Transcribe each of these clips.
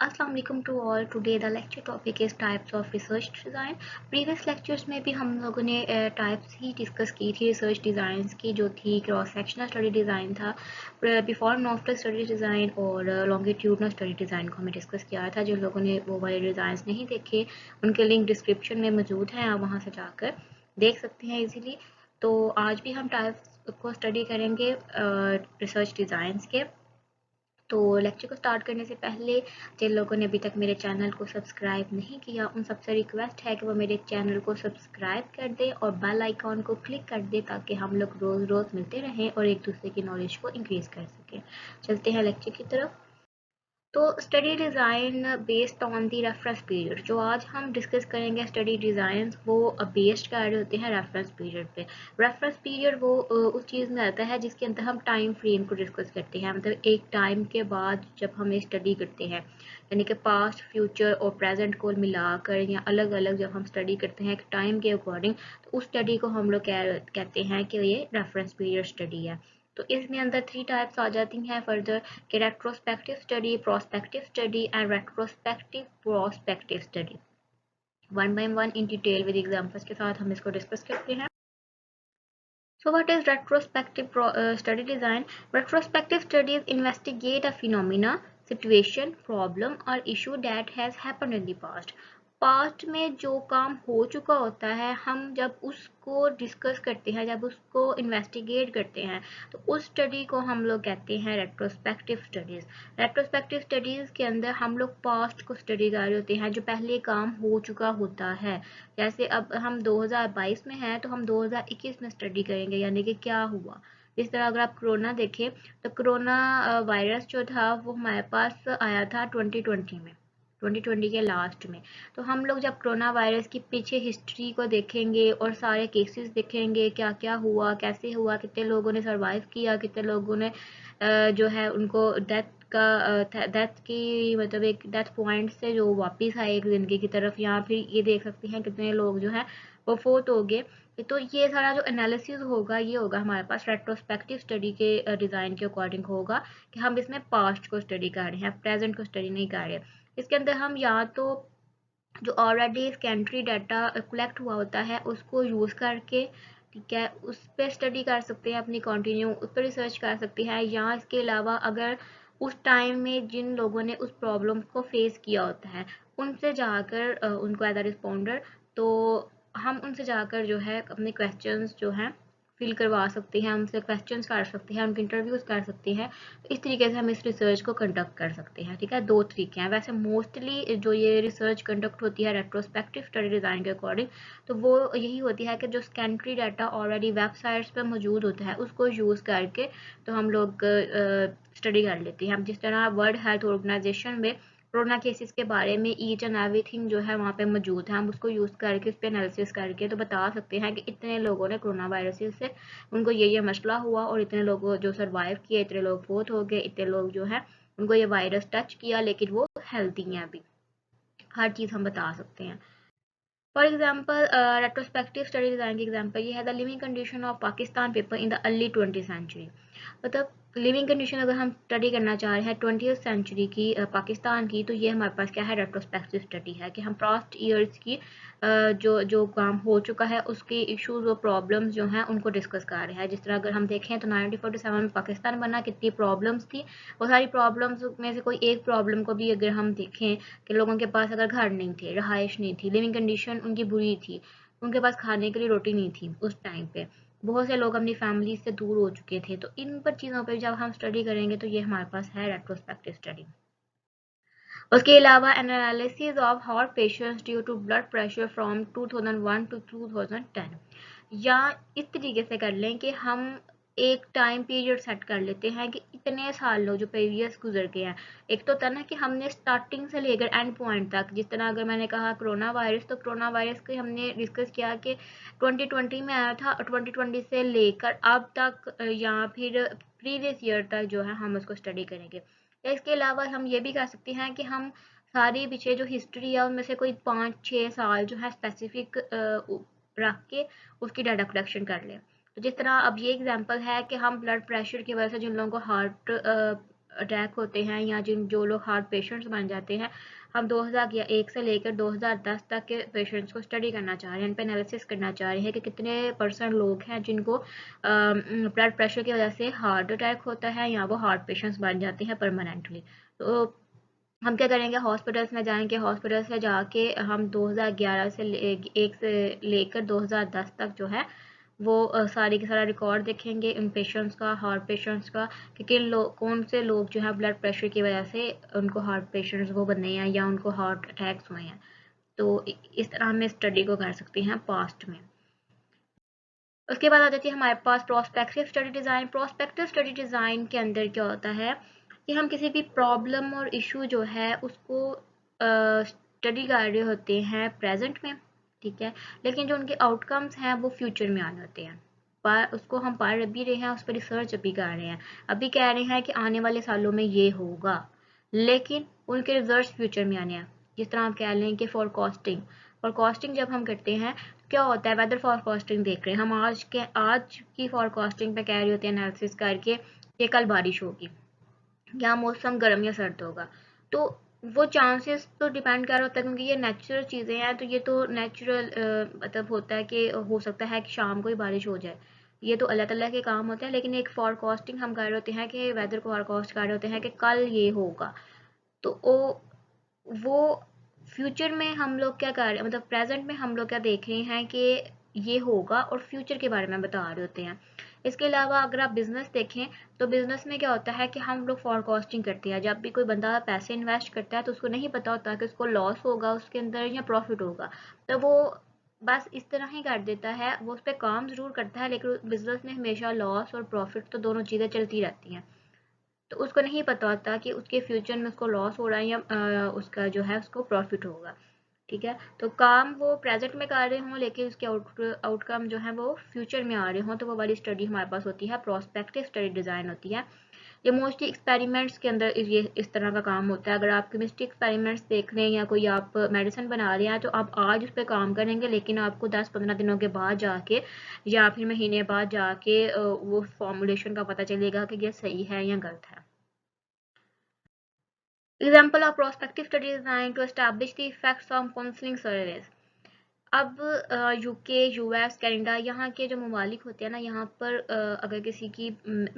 अस्सलाम वालेकुम to all. Today the lecture topic is types of research design. Previous lectures में भी हम लोगों ने टाइप्स ही डिस्कस की थी रिसर्च डिज़ाइंस की, जो थी क्रॉस सेक्शनल स्टडी डिज़ाइन था, before and after study design और लॉन्गिट्यूडनल स्टडी डिज़ाइन को हमें डिस्कस किया था। जिन लोगों ने वो वाले डिज़ाइंस नहीं देखे उनके लिंक डिस्क्रिप्शन में मौजूद हैं, आप वहाँ से जाकर देख सकते हैं ईजीली। तो आज भी हम टाइप्स को स्टडी करेंगे रिसर्च डिज़ाइंस के। तो लेक्चर को स्टार्ट करने से पहले जिन लोगों ने अभी तक मेरे चैनल को सब्सक्राइब नहीं किया उन सबसे रिक्वेस्ट है कि वो मेरे चैनल को सब्सक्राइब कर दें और बेल आइकॉन को क्लिक कर दें, ताकि हम लोग रोज़ रोज़ मिलते रहें और एक दूसरे की नॉलेज को इंक्रीज़ कर सकें। चलते हैं लेक्चर की तरफ। तो study design based on the reference period, जो आज हम डिस्कस करेंगे स्टडी डिज़ाइन, वो बेस्ड कर रहे होते हैं रेफरेंस पीरियड पे। रेफरेंस पीरियड वो उस चीज़ में आता है जिसके अंदर हम टाइम फ्रेम को डिस्कस करते हैं, मतलब एक टाइम के बाद जब हम स्टडी करते हैं, यानी कि पास्ट फ्यूचर और प्रेजेंट को मिलाकर या अलग अलग जब हम स्टडी करते हैं एक टाइम के अकॉर्डिंग, तो उस स्टडी को हम लोग कहते हैं कि ये रेफरेंस पीरियड स्टडी है। तो इसमें अंदर 3 टाइप्स आ जाती हैं फर्दर, कि retrospective study, prospective study and retrospective prospective study. One by one in detail with examples के साथ हम इसको डिस्कस करते हैं। So what is retrospective study design? Retrospective studies investigate a phenomena, situation, problem or issue that has happened in the past. Past में जो काम हो चुका होता है, हम जब उसको डिस्कस करते हैं, जब उसको इन्वेस्टिगेट करते हैं, तो उस स्टडी को हम लोग कहते हैं रेट्रोस्पेक्टिव स्टडीज़। रेट्रोस्पेक्टिव स्टडीज़ के अंदर हम लोग पास्ट को स्टडी कर रहे होते हैं, जो पहले काम हो चुका होता है। जैसे अब हम 2022 में हैं तो हम 2021 में स्टडी करेंगे, यानी कि क्या हुआ। इस तरह अगर आप कोरोना देखें तो कोरोना वायरस जो था वो हमारे पास आया था 2020 में, 2020 के लास्ट में। तो हम लोग जब कोरोना वायरस की पीछे हिस्ट्री को देखेंगे और सारे केसेस देखेंगे, क्या क्या हुआ, कैसे हुआ, कितने लोगों ने सरवाइव किया, कितने लोगों ने जो है उनको डेथ की, मतलब एक डेथ पॉइंट से जो वापस आए एक ज़िंदगी की तरफ, या फिर ये देख सकते हैं कितने लोग जो हैं वो फोत हो गए। तो ये सारा जो एनालिसिस होगा ये होगा हमारे पास रेट्रोस्पेक्टिव स्टडी के डिज़ाइन के अकॉर्डिंग होगा, कि हम इसमें पास्ट को स्टडी कर रहे हैं, प्रेजेंट को स्टडी नहीं कर रहे। इसके अंदर हम या तो जो ऑलरेडी स्कैंट्री डाटा कलेक्ट हुआ होता है उसको यूज़ करके, ठीक है, उस पर स्टडी कर सकते हैं, अपनी कंटिन्यू उस पर रिसर्च कर सकते हैं। या इसके अलावा अगर उस टाइम में जिन लोगों ने उस प्रॉब्लम को फेस किया होता है उनसे जाकर उनको एज अ रिस्पॉन्डर, तो हम उनसे जाकर जो है अपने क्वेश्चंस जो हैं फिल करवा सकते हैं, उनसे क्वेश्चंस कर सकते हैं, उनके इंटरव्यूज़ कर सकते हैं। तो इस तरीके से हम इस रिसर्च को कंडक्ट कर सकते हैं, ठीक है। 2 तरीके हैं वैसे मोस्टली जो ये रिसर्च कंडक्ट होती है रेट्रोस्पेक्टिव स्टडी डिज़ाइन के अकॉर्डिंग, तो वो यही होती है कि जो स्कैंट्री डाटा ऑलरेडी वेबसाइट्स पर मौजूद होता है उसको यूज़ करके तो हम लोग स्टडी कर लेते हैं। जिस तरह वर्ल्ड हेल्थ ऑर्गेनाइजेशन में कोरोना केसेस के बारे में ईच एंड एवरीथिंग जो है वहाँ पे मौजूद है, हम उसको यूज़ करके उस पर एनालिसिस करके तो बता सकते हैं कि इतने लोगों ने कोरोना वायरस से उनको ये मसला हुआ और इतने लोगों जो सर्वाइव किए, इतने लोग फोत हो गए, इतने लोग जो है उनको ये वायरस टच किया लेकिन वो हेल्थी हैं अभी। हर चीज़ हम बता सकते हैं। For example retrospective study design की एग्जाम्पल ये है the living condition of Pakistan people in the early 20th century. मतलब लिविंग कंडीशन अगर हम स्टडी करना चाह रहे हैं 20th सेंचुरी की पाकिस्तान की, तो ये हमारे पास क्या है, रेट्रोस्पेक्टिव स्टडी है, कि हम पास्ट ईयर्स की जो जो काम हो चुका है उसके इश्यूज और प्रॉब्लम्स जो हैं उनको डिस्कस कर रहे हैं। जिस तरह अगर हम देखें तो 1947 में पाकिस्तान बना, कितनी प्रॉब्लम्स थी, वो सारी प्रॉब्लम्स में से कोई एक प्रॉब्लम को भी अगर हम देखें कि लोगों के पास अगर घर नहीं थे, रहाइश नहीं थी, लिविंग कंडीशन उनकी बुरी थी, उनके पास खाने के लिए रोटी नहीं थी उस टाइम पे, बहुत से लोग अपनी फैमिली से दूर हो चुके थे। तो इन पर चीज़ों पर जब हम स्टडी करेंगे तो ये हमारे पास है रेट्रोस्पेक्टिव स्टडी। उसके अलावा analysis of heart patients due to blood pressure from 2001 to 2010, या इस तरीके से कर लें कि हम एक टाइम पीरियड सेट कर लेते हैं कि इतने साल लो जो प्रीवियस गुजर गए हैं। एक तो था ना कि हमने स्टार्टिंग से लेकर एंड पॉइंट तक, जिस तरह अगर मैंने कहा कोरोना वायरस, तो कोरोना वायरस के हमने डिस्कस किया कि 2020 में आया था और 2020 से लेकर अब तक या फिर प्रीवियस ईयर तक जो है हम उसको स्टडी करेंगे। या इसके अलावा हम ये भी कर सकते हैं कि हम सारी पीछे जो हिस्ट्री है उनमें से कोई 5-6 साल जो है स्पेसिफिक रख के उसकी डाटा कलेक्शन कर लें। तो जिस तरह अब ये एग्जांपल है कि हम ब्लड प्रेशर की वजह से जिन लोगों को हार्ट अटैक होते हैं या जो लोग हार्ट पेशेंट्स बन जाते हैं, हम 2001 से लेकर 2010 तक के पेशेंट्स को स्टडी करना चाह रहे हैं, इन पे एनालिसिस करना चाह रहे हैं कि कितने % लोग हैं जिनको ब्लड प्रेशर की वजह से हार्ट अटैक होता है या वो हार्ट पेशेंट्स बन जाते हैं परमानेंटली। तो हम क्या करेंगे, हॉस्पिटल्स में जाएंगे, हॉस्पिटल से जाके हम 2011 से एक से लेकर 2010 तक जो है वो सारी की सारा रिकॉर्ड देखेंगे इन पेशेंट्स का, हार्ट पेशेंट्स का, कि कौन से लोग जो है ब्लड प्रेशर की वजह से उनको हार्ट पेशेंट्स वो बने हैं या उनको हार्ट अटैक्स हुए हैं। तो इस तरह हम स्टडी को कर सकते हैं पास्ट में। उसके बाद आ जाती है हमारे पास prospective study design. Prospective study design के अंदर क्या होता है कि हम किसी भी प्रॉब्लम और इशू जो है उसको स्टडी कर रहे होते हैं प्रेजेंट में, ठीक है, लेकिन जो उनके आउटकम्स हैं वो फ्यूचर में आने होते हैं। पर उसको हम पढ़ भी रहे हैं, उस पर रिसर्च अभी कर रहे हैं, अभी कह रहे हैं कि आने वाले सालों में ये होगा, लेकिन उनके रिजल्ट फ्यूचर में आने हैं। जिस तरह आप कह लें कि फॉरकास्टिंग, फॉरकास्टिंग जब हम करते हैं क्या होता है, वेदर फॉरकास्टिंग देख रहे हैं हम, आज की फॉरकास्टिंग पे कह रहे होते हैं एनालिसिस करके कि कल बारिश होगी या मौसम गर्म या सर्द होगा। तो वो चांसेस तो डिपेंड कर रहा होता है, क्योंकि ये नेचुरल चीज़ें हैं, तो ये तो नेचुरल मतलब होता है कि हो सकता है कि शाम को ही बारिश हो जाए, ये तो अल्लाह ताला के काम होते हैं। लेकिन एक फॉरकास्टिंग हम कर रहे होते हैं कि वेदर को फॉरकास्ट कर रहे होते हैं कि कल ये होगा, तो वो फ्यूचर में हम लोग क्या कर रहे हैं, मतलब प्रेजेंट में हम लोग क्या देख रहे हैं कि ये होगा और फ्यूचर के बारे में बता रहे होते हैं। इसके अलावा अगर आप बिजनेस देखें तो बिजनेस में क्या होता है कि हम लोग फॉरकास्टिंग करते हैं। जब भी कोई बंदा पैसे इन्वेस्ट करता है तो उसको नहीं पता होता कि उसको लॉस होगा उसके अंदर या प्रॉफिट होगा, तो वो बस इस तरह ही कर देता है, वो उस पर काम जरूर करता है, लेकिन बिजनेस में हमेशा लॉस और प्रॉफिट तो दोनों चीज़ें चलती रहती हैं। तो उसको नहीं पता होता कि उसके फ्यूचर में उसको लॉस हो रहा है या उसका जो है उसको प्रॉफिट होगा, ठीक है। तो काम वो प्रेजेंट में कर रहे हों लेकिन उसके आउटकम जो है वो फ्यूचर में आ रहे हों, तो वो वाली स्टडी हमारे पास होती है प्रोस्पेक्टिव स्टडी डिज़ाइन होती है। ये मोस्टली एक्सपेरिमेंट्स के अंदर ये इस तरह का काम होता है। अगर आप केमिस्ट्री एक्सपेरिमेंट्स देख रहे हैं या कोई आप मेडिसिन बना रहे हैं तो आप आज उस पर काम करेंगे, लेकिन आपको 10-15 दिनों के बाद जाके या फिर महीने बाद जाके वो फॉर्मूलेशन का पता चलेगा कि ये सही है या गलत है। Example of prospective study designed to establish the effects of counseling surveys. अब यूके, यूएस, कनाडा, यहाँ के जो ममालिक होते हैं ना, यहाँ पर अगर किसी की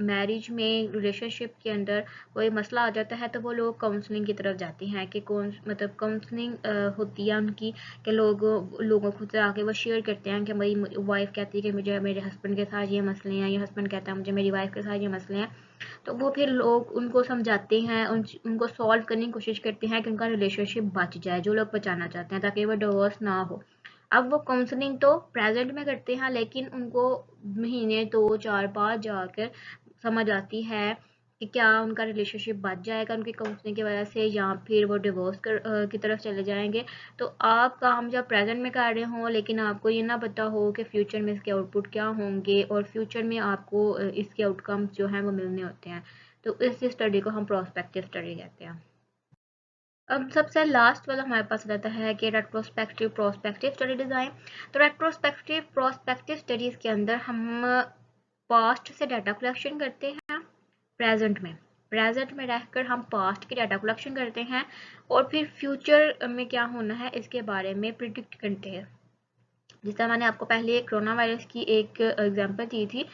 मैरिज में रिलेशनशिप के अंदर कोई मसला आ जाता है तो वो लोग काउंसलिंग की तरफ जाते हैं कि कौन मतलब काउंसलिंग होती है उनकी, कि लोगों खुद से आके वो शेयर करते हैं कि मेरी वाइफ कहती है कि मुझे मेरे हस्बैंड के साथ ये मसले हैं, या हस्बैंड कहता है मुझे मेरी वाइफ के साथ ये मसले हैं। तो वो फिर लोग उनको समझाते हैं, उनको सॉल्व करने की कोशिश करते हैं कि उनका रिलेशनशिप बच जाए, जो लोग बचाना चाहते हैं, ताकि वो डिवोर्स ना हो। अब वो काउंसलिंग तो प्रेजेंट में करते हैं, लेकिन उनको महीने 2, 4, 5 जाकर समझ आती है कि क्या उनका रिलेशनशिप बच जाएगा उनकी काउंसलिंग की वजह से, या फिर वो डिवोर्स की तरफ चले जाएंगे। तो आप काम जब प्रेजेंट में कर रहे हों लेकिन आपको ये ना पता हो कि फ्यूचर में इसके आउटपुट क्या होंगे और फ्यूचर में आपको इसके आउटकम्स जो हैं वो मिलने होते हैं, तो इस स्टडी को हम प्रोस्पेक्टिव स्टडी कहते हैं। अब सबसे लास्ट वाला हमारे पास रहता है कि रेट्रोस्पेक्टिव प्रोस्पेक्टिव स्टडी डिज़ाइन। तो रेट्रोस्पेक्टिव प्रोस्पेक्टिव स्टडीज़ के अंदर हम पास्ट से डाटा कलेक्शन करते हैं प्रेजेंट में रहकर हम पास्ट की डाटा कलेक्शन करते हैं और फिर फ्यूचर में क्या होना है इसके बारे में प्रिडिक्ट करते हैं। जिस तरह मैंने आपको पहले कोरोना वायरस की एक एग्जांपल दी थी,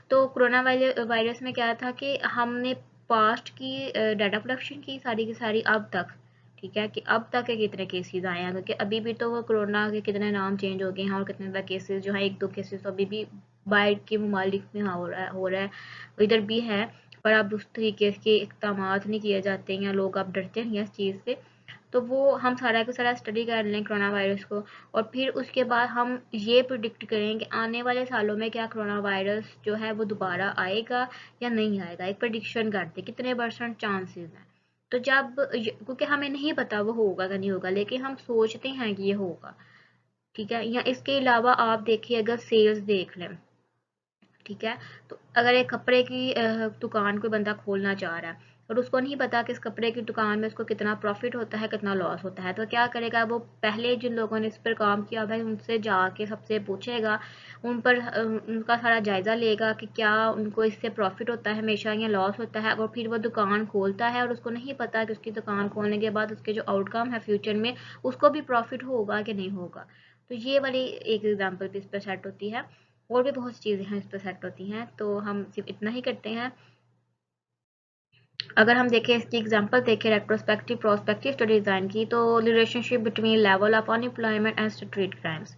तो कोरोना वायरस में क्या था कि हमने पास्ट की डाटा कलेक्शन की सारी की सारी अब तक, ठीक है, कि अब तक के कितने केसेस आए हैं, क्योंकि अभी भी तो वो कोरोना के कितने नाम चेंज हो गए हैं और कितने तक केसेस जो है 1-2 केसेस तो अभी भी बाहर के ममालिक में हो रहा है इधर भी है, पर अब उस तरीके के इकदाम नहीं किए जाते हैं या लोग अब डरते हैं इस चीज़ से। तो वो हम सारा का सारा स्टडी कर लें कोरोना वायरस को, और फिर उसके बाद हम ये प्रिडिक्ट करें कि आने वाले सालों में क्या कोरोना वायरस जो है वो दोबारा आएगा या नहीं आएगा, एक प्रिडिक्शन करते कितने % चांसेस हैं। तो जब क्योंकि हमें नहीं पता वो होगा या नहीं होगा, लेकिन हम सोचते हैं कि ये होगा, ठीक है। या इसके अलावा आप देखिए अगर सेल्स देख लें, ठीक है, तो अगर एक कपड़े की दुकान कोई बंदा खोलना चाह रहा है, और उसको नहीं पता कि इस कपड़े की दुकान में उसको कितना प्रॉफिट होता है, कितना लॉस होता है। तो क्या करेगा, वो पहले जिन लोगों ने इस पर काम किया है उनसे जाके सबसे पूछेगा, उन पर उनका सारा जायज़ा लेगा कि क्या उनको इससे प्रॉफिट होता है हमेशा या लॉस होता है, और फिर वो दुकान खोलता है और उसको नहीं पता कि उसकी दुकान खोलने के बाद उसके जो आउटकम है फ्यूचर में उसको भी प्रॉफिट होगा कि नहीं होगा। तो ये वाली एक एग्जांपल भी इस पर सेट होती है, और भी बहुत सी चीज़ें हैं इस पर सेट होती हैं। तो हम सिर्फ इतना ही करते हैं। अगर हम देखें इसकी एग्जांपल देखें रेट्रोस्पेक्टिव प्रोस्पेक्टिव स्टडी डिज़ाइन की, तो relationship between level of unemployment and street crimes.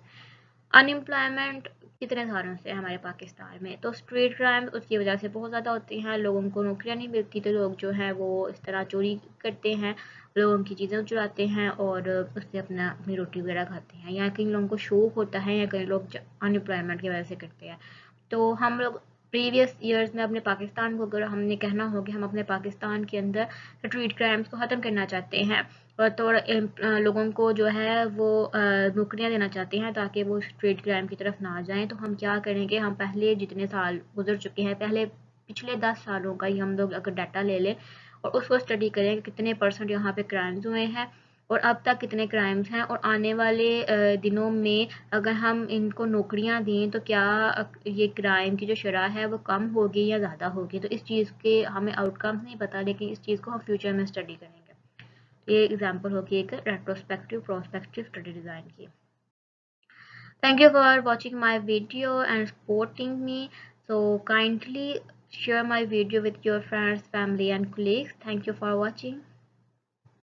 Unemployment कितने सालों से हमारे पाकिस्तान में, तो स्ट्रीट क्राइम उसकी वजह से बहुत ज़्यादा होती हैं। लोगों को नौकरियां नहीं मिलती तो लोग जो हैं वो इस तरह चोरी करते हैं, लोगों की चीज़ें चुराते हैं और उससे अपनी रोटी वगैरह खाते हैं। या कई लोगों को शौक होता है या कई लोग अनएम्प्लॉयमेंट की वजह से करते हैं। तो हम लोग प्रीवियस ईयर्स में अपने पाकिस्तान को अगर हमने कहना हो कि हम अपने पाकिस्तान के अंदर स्ट्रीट क्राइम्स को ख़त्म करना चाहते हैं तो लोगों को जो है वो नौकरियां देना चाहते हैं ताकि वो स्ट्रीट क्राइम की तरफ ना जाएं, तो हम क्या करेंगे, हम पहले जितने साल गुजर चुके हैं, पहले पिछले 10 सालों का ही हम लोग अगर डाटा ले लें और उसको स्टडी करें कि कितने परसेंट यहाँ पे क्राइम्स हुए हैं और अब तक कितने क्राइम्स हैं, और आने वाले दिनों में अगर हम इनको नौकरियां दें तो क्या ये क्राइम की जो शरह है वो कम होगी या ज़्यादा होगी। तो इस चीज़ के हमें आउटकम्स नहीं पता, लेकिन इस चीज़ को हम फ्यूचर में स्टडी करेंगे। ये एग्जांपल होगी एक रेट्रोस्पेक्टिव प्रोस्पेक्टिव स्टडी डिज़ाइन की। Thank you for watching my video and supporting me. So kindly share my video with your friends, family and colleagues. Thank you for watching.